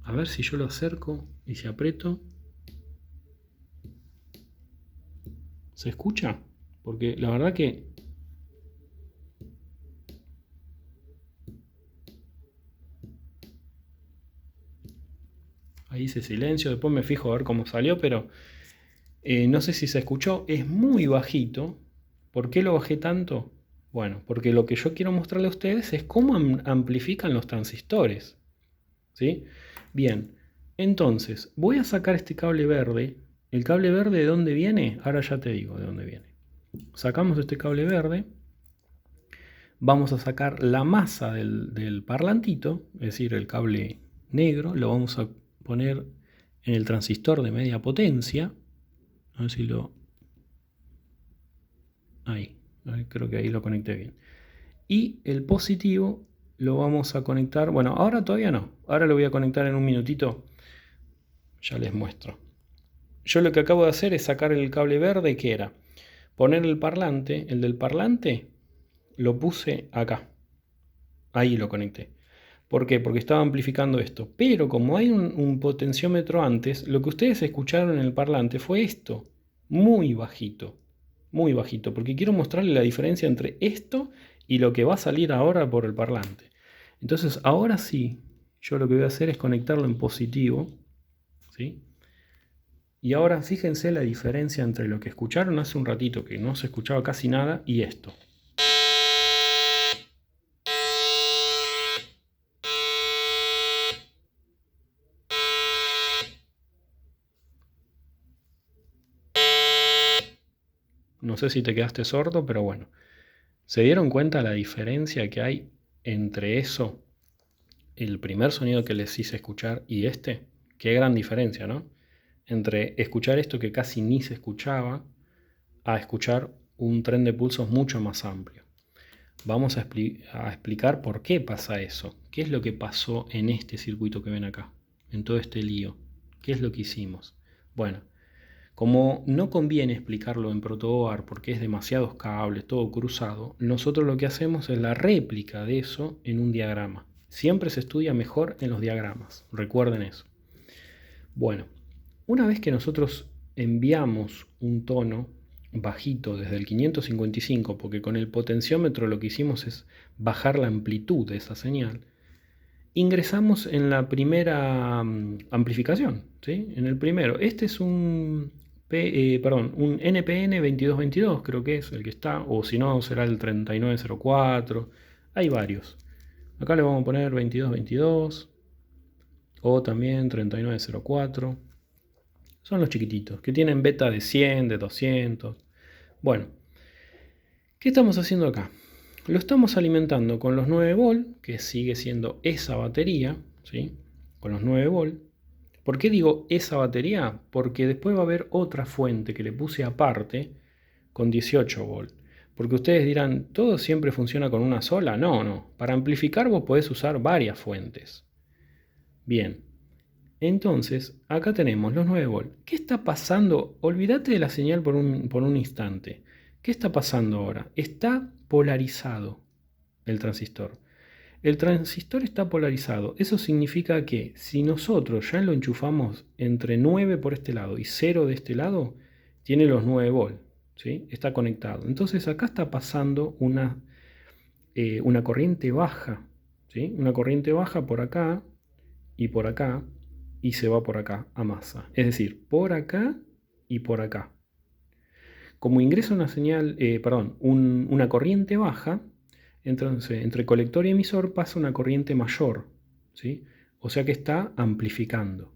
A ver si yo lo acerco y si aprieto. ¿Se escucha? Porque la verdad que... Ahí hice silencio, después me fijo a ver cómo salió, pero no sé si se escuchó. Es muy bajito. ¿Por qué lo bajé tanto? Bueno, porque lo que yo quiero mostrarle a ustedes es cómo amplifican los transistores. ¿Sí? Bien, entonces voy a sacar este cable verde. ¿El cable verde de dónde viene? Ahora ya te digo de dónde viene. Sacamos este cable verde. Vamos a sacar la masa del parlantito, es decir, el cable negro. Lo vamos a poner en el transistor de media potencia. A ver si lo... Ahí, creo que ahí lo conecté bien. Y el positivo lo vamos a conectar... Bueno, ahora todavía no. Ahora lo voy a conectar en un minutito. Ya les muestro. Yo lo que acabo de hacer es sacar el cable verde, que era poner el parlante. El del parlante lo puse acá. Ahí lo conecté. ¿Por qué? Porque estaba amplificando esto. Pero como hay un potenciómetro antes, lo que ustedes escucharon en el parlante fue esto. Muy bajito. Muy bajito. Porque quiero mostrarle la diferencia entre esto y lo que va a salir ahora por el parlante. Entonces, ahora sí, yo lo que voy a hacer es conectarlo en positivo. ¿Sí? Y ahora fíjense la diferencia entre lo que escucharon hace un ratito, que no se escuchaba casi nada, y esto. No sé si te quedaste sordo, pero bueno. ¿Se dieron cuenta la diferencia que hay entre eso, el primer sonido que les hice escuchar, y este? Qué gran diferencia, ¿no? Entre escuchar esto que casi ni se escuchaba, a escuchar un tren de pulsos mucho más amplio. Vamos a explicar por qué pasa eso. ¿Qué es lo que pasó en este circuito que ven acá? En todo este lío. ¿Qué es lo que hicimos? Bueno, como no conviene explicarlo en protoboard porque es demasiados cables, todo cruzado, nosotros lo que hacemos es la réplica de eso en un diagrama. Siempre se estudia mejor en los diagramas. Recuerden eso. Bueno, una vez que nosotros enviamos un tono bajito desde el 555, porque con el potenciómetro lo que hicimos es bajar la amplitud de esa señal, ingresamos en la primera amplificación, ¿sí? En el primero. Este es un NPN 2222, creo que es el que está, o si no será el 3904. Hay varios. Acá le vamos a poner 2222 o también 3904. Son los chiquititos, que tienen beta de 100, de 200. Bueno, ¿qué estamos haciendo acá? Lo estamos alimentando con los 9 volt, que sigue siendo esa batería, ¿sí? Con los 9 volt. ¿Por qué digo esa batería? Porque después va a haber otra fuente que le puse aparte con 18 volt. Porque ustedes dirán, ¿todo siempre funciona con una sola? No, no. Para amplificar vos podés usar varias fuentes. Bien. Entonces, acá tenemos los 9 volt. ¿Qué está pasando? Olvídate de la señal por un instante. ¿Qué está pasando ahora? Está polarizado el transistor. El transistor está polarizado. Eso significa que si nosotros ya lo enchufamos entre 9 por este lado y 0 de este lado, tiene los 9 volts, ¿sí? Está conectado. Entonces acá está pasando una corriente baja, ¿sí? Una corriente baja por acá y se va por acá a masa. Es decir, por acá y por acá. Como ingresa una corriente baja, entonces entre colector y emisor pasa una corriente mayor, ¿sí? O sea que está amplificando.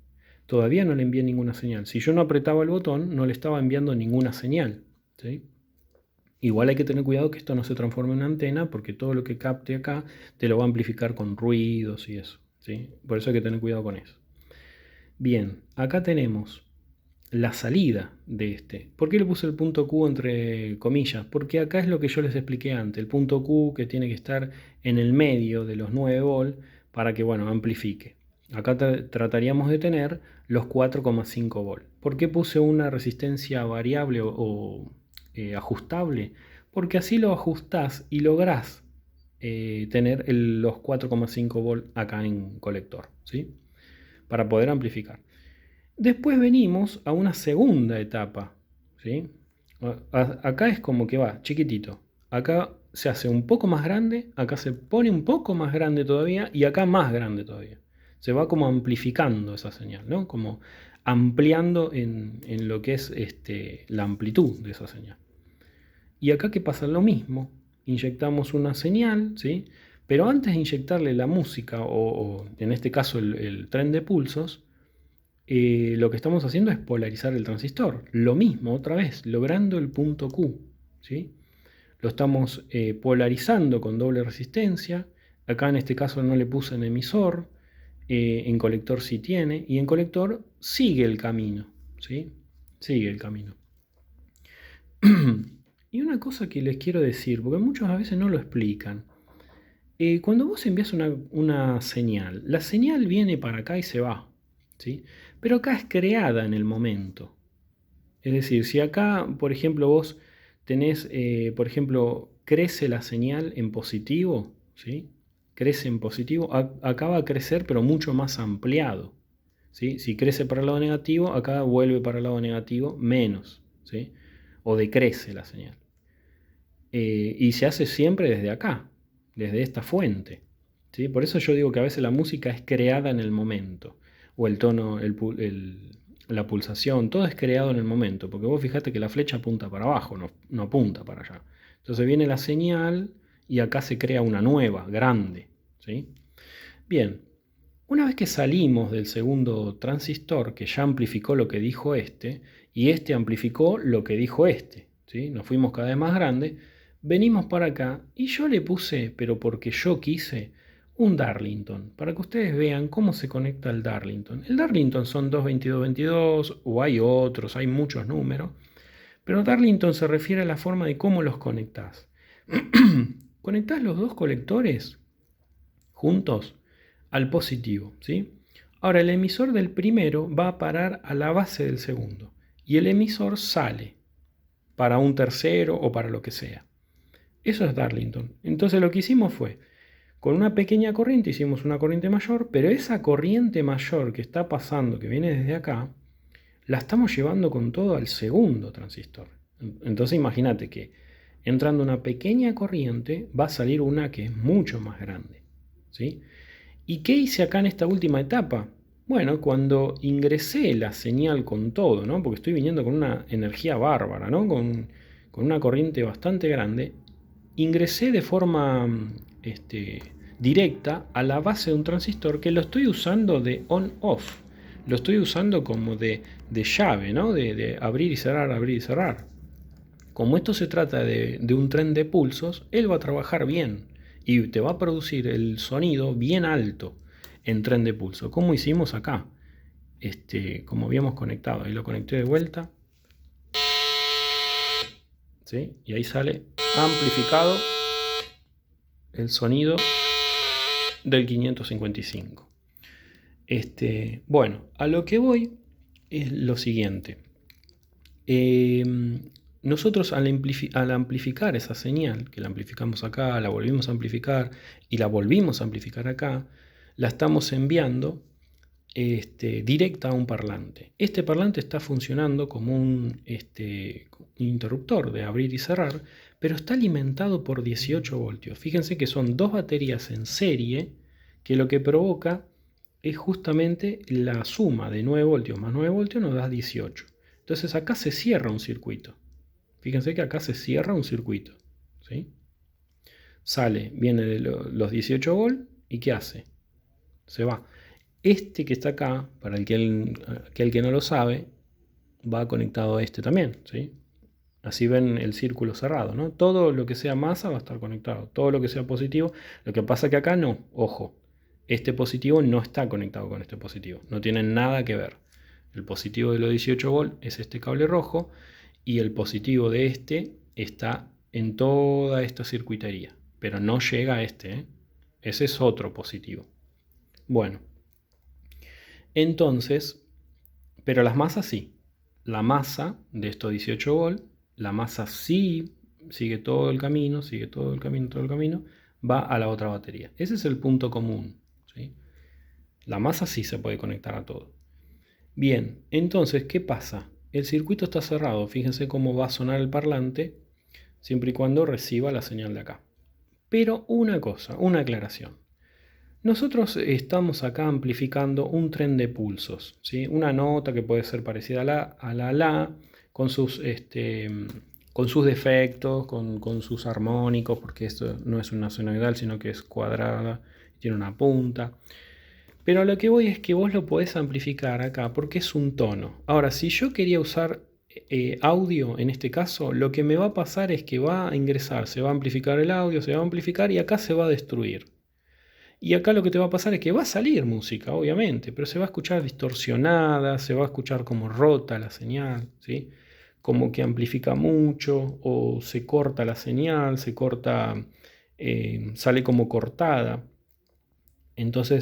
Todavía no le envié ninguna señal. Si yo no apretaba el botón, no le estaba enviando ninguna señal, ¿sí? Igual hay que tener cuidado que esto no se transforme en una antena, porque todo lo que capte acá te lo va a amplificar con ruidos y eso, ¿sí? Por eso hay que tener cuidado con eso. Bien, acá tenemos la salida de este. ¿Por qué le puse el punto Q entre comillas? Porque acá es lo que yo les expliqué antes, el punto Q que tiene que estar en el medio de los 9 volt para que, bueno, amplifique. Acá trataríamos de tener los 4,5 volt. ¿Por qué puse una resistencia variable o ajustable? Porque así lo ajustás y lográs tener los 4,5 volt acá en colector, ¿sí? Para poder amplificar. Después venimos a una segunda etapa, ¿sí? Acá es como que va chiquitito. Acá se hace un poco más grande, acá se pone un poco más grande todavía y acá más grande todavía. Se va como amplificando esa señal, ¿no? Como ampliando en lo que es la amplitud de esa señal. Y acá que pasa lo mismo. Inyectamos una señal, ¿sí? Pero antes de inyectarle la música o en este caso el tren de pulsos, lo que estamos haciendo es polarizar el transistor. Lo mismo, otra vez, logrando el punto Q, ¿sí? Lo estamos polarizando con doble resistencia. Acá en este caso no le puse en emisor. En colector sí tiene. Y en colector sigue el camino, ¿sí? Sigue el camino. Y una cosa que les quiero decir, porque muchos a veces no lo explican. Cuando vos envías una señal, la señal viene para acá y se va, ¿sí? Pero acá es creada en el momento. Es decir, si acá, por ejemplo, vos tenés, por ejemplo, crece la señal en positivo, ¿sí? Crece en positivo, acá va a crecer pero mucho más ampliado, ¿sí? Si crece para el lado negativo, acá vuelve para el lado negativo menos, ¿sí? O decrece la señal. Y se hace siempre desde acá, desde esta fuente, ¿sí? Por eso yo digo que a veces la música es creada en el momento, o el tono, la pulsación, todo es creado en el momento, porque vos fijate que la flecha apunta para abajo, no apunta para allá. Entonces viene la señal y acá se crea una nueva, grande, ¿sí? Bien, una vez que salimos del segundo transistor, que ya amplificó lo que dijo y este amplificó lo que dijo ¿sí? Nos fuimos cada vez más grande, venimos para acá y yo le puse, pero porque yo quise, un Darlington, para que ustedes vean cómo se conecta el Darlington. El Darlington son 22222, o hay otros, hay muchos números, pero Darlington se refiere a la forma de cómo los conectás. Conectás los dos colectores juntos al positivo, ¿sí? Ahora el emisor del primero va a parar a la base del segundo y el emisor sale para un tercero o para lo que sea. Eso es Darlington. Entonces lo que hicimos fue, con una pequeña corriente hicimos una corriente mayor, pero esa corriente mayor que está pasando, que viene desde acá, la estamos llevando con todo al segundo transistor. Entonces imagínate que entrando una pequeña corriente va a salir una que es mucho más grande, ¿sí? ¿Y qué hice acá en esta última etapa? Bueno, cuando ingresé la señal con todo, ¿no? Porque estoy viniendo con una energía bárbara, ¿no? Con una corriente bastante grande, ingresé de forma directa a la base de un transistor que lo estoy usando de on-off. Lo estoy usando como de llave, ¿no? De abrir y cerrar, abrir y cerrar. Como esto se trata de un tren de pulsos, él va a trabajar bien y te va a producir el sonido bien alto en tren de pulso, como hicimos acá, como habíamos conectado. Ahí lo conecté de vuelta, ¿sí? Y ahí sale amplificado el sonido del 555. Bueno, a lo que voy es lo siguiente. nosotros al amplificar esa señal, que la amplificamos acá, la volvimos a amplificar y la volvimos a amplificar acá, la estamos enviando directa a un parlante. Este parlante está funcionando como un interruptor de abrir y cerrar, pero está alimentado por 18 voltios. Fíjense que son dos baterías en serie que lo que provoca es justamente la suma de 9 voltios más 9 voltios nos da 18. Entonces acá se cierra un circuito. Fíjense que acá se cierra un circuito, ¿sí? Viene de los 18 volts y ¿qué hace? Se va. Este que está acá, para aquel que no lo sabe, va conectado a este también, ¿sí? Así ven el círculo cerrado, ¿no? Todo lo que sea masa va a estar conectado. Todo lo que sea positivo. Lo que pasa que acá no, ojo. Este positivo no está conectado con este positivo. No tienen nada que ver. El positivo de los 18 volts es este cable rojo y el positivo de este está en toda esta circuitería. Pero no llega a este, ¿eh? Ese es otro positivo. Bueno. Entonces, pero las masas sí. La masa de estos 18 volts, la masa sí sigue todo el camino, va a la otra batería. Ese es el punto común, ¿sí? La masa sí se puede conectar a todo. Bien, entonces, ¿qué pasa? El circuito está cerrado. Fíjense cómo va a sonar el parlante siempre y cuando reciba la señal de acá. Pero una cosa, una aclaración. Nosotros estamos acá amplificando un tren de pulsos, ¿sí? Una nota que puede ser parecida a la con sus defectos, con sus armónicos, porque esto no es una sonoidal, sino que es cuadrada, tiene una punta. Pero a lo que voy es que vos lo podés amplificar acá porque es un tono. Ahora, si yo quería usar audio en este caso, lo que me va a pasar es que va a ingresar, se va a amplificar el audio, se va a amplificar y acá se va a destruir. Y acá lo que te va a pasar es que va a salir música, obviamente, pero se va a escuchar distorsionada, se va a escuchar como rota la señal, ¿sí? Como que amplifica mucho o se corta la señal, sale como cortada. Entonces